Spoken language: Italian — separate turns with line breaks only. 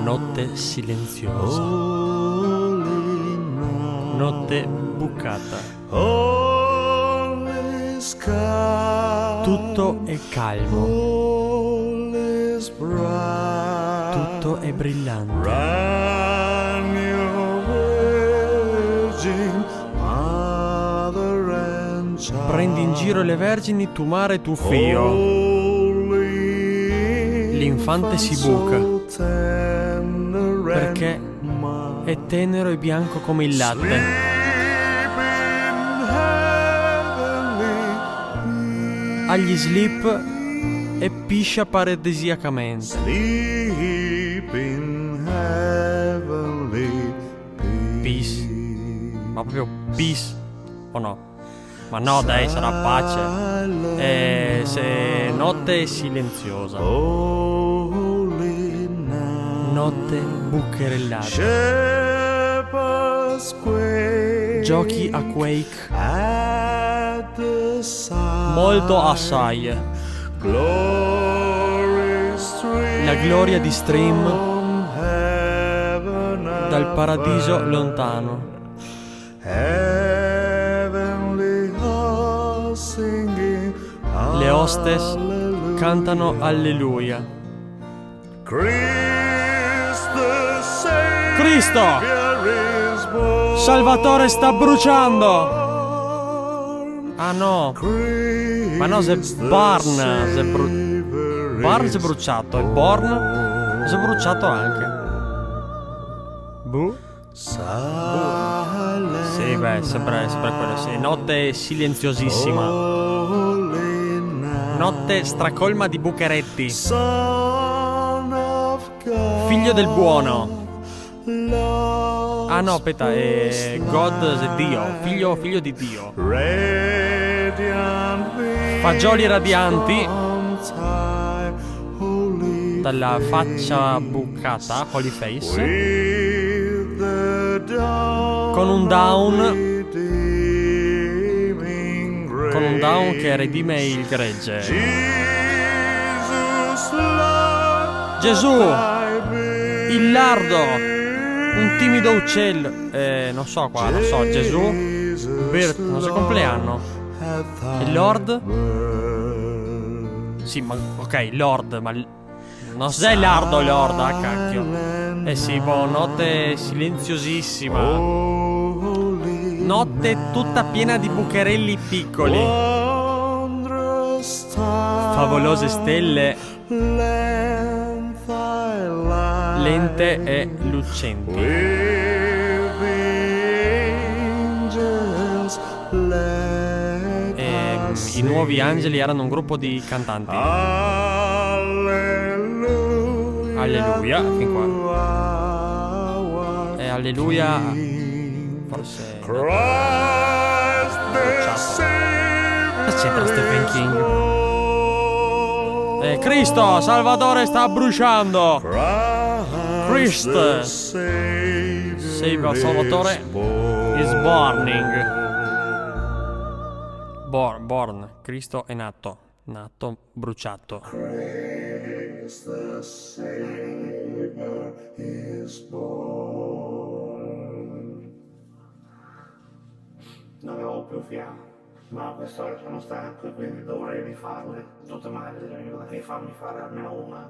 Notte silenziosa, notte bucata, tutto è calmo, tutto è brillante. Prendi in giro le vergini, tu mare e tu fio. L'infante si buca perché è tenero e bianco come il latte. Agli slip e piscia paradisiacamente. Peace. Ma proprio peace o no? Ma no dai, sarà pace. Se notte è silenziosa, notte bucherellata, giochi a Quake, molto assai, la gloria di Stream dal paradiso lontano. Le hostess cantano alleluia. Cristo! Salvatore sta bruciando! Ah no! Ma no, se Barn si è bruciato e Born si è bruciato anche. Buh? Sì, beh, sempre quello, sì. Notte silenziosissima. Notte stracolma di bucheretti. Figlio del buono. Ah no, aspetta, è God è Dio. Figlio di Dio. Fagioli radianti dalla faccia bucata, holy face, con un down che redime il gregge. Gesù, il lardo, un timido uccello, non so qua, non so, Gesù, non so compleanno. Il Lord? Sì, ma ok, Lord, ma non sei lardo, Lord, ah cacchio. Eh sì, notte silenziosissima. Notte tutta piena di bucherelli piccoli. Favolose stelle lente e lucenti. I nuovi angeli erano un gruppo di cantanti. Alleluia, fin qua. E alleluia, forse no. Cosa c'entra Stephen King? Cristo, Salvatore sta bruciando. Christ, Savior, Salvatore is burning. Born, Cristo è nato, bruciato. Christ the Savior is born. Non avevo più fiamme, ma quest'ora sono stanco e quindi dovrei rifarle tutte magari, devi farmi fare almeno una.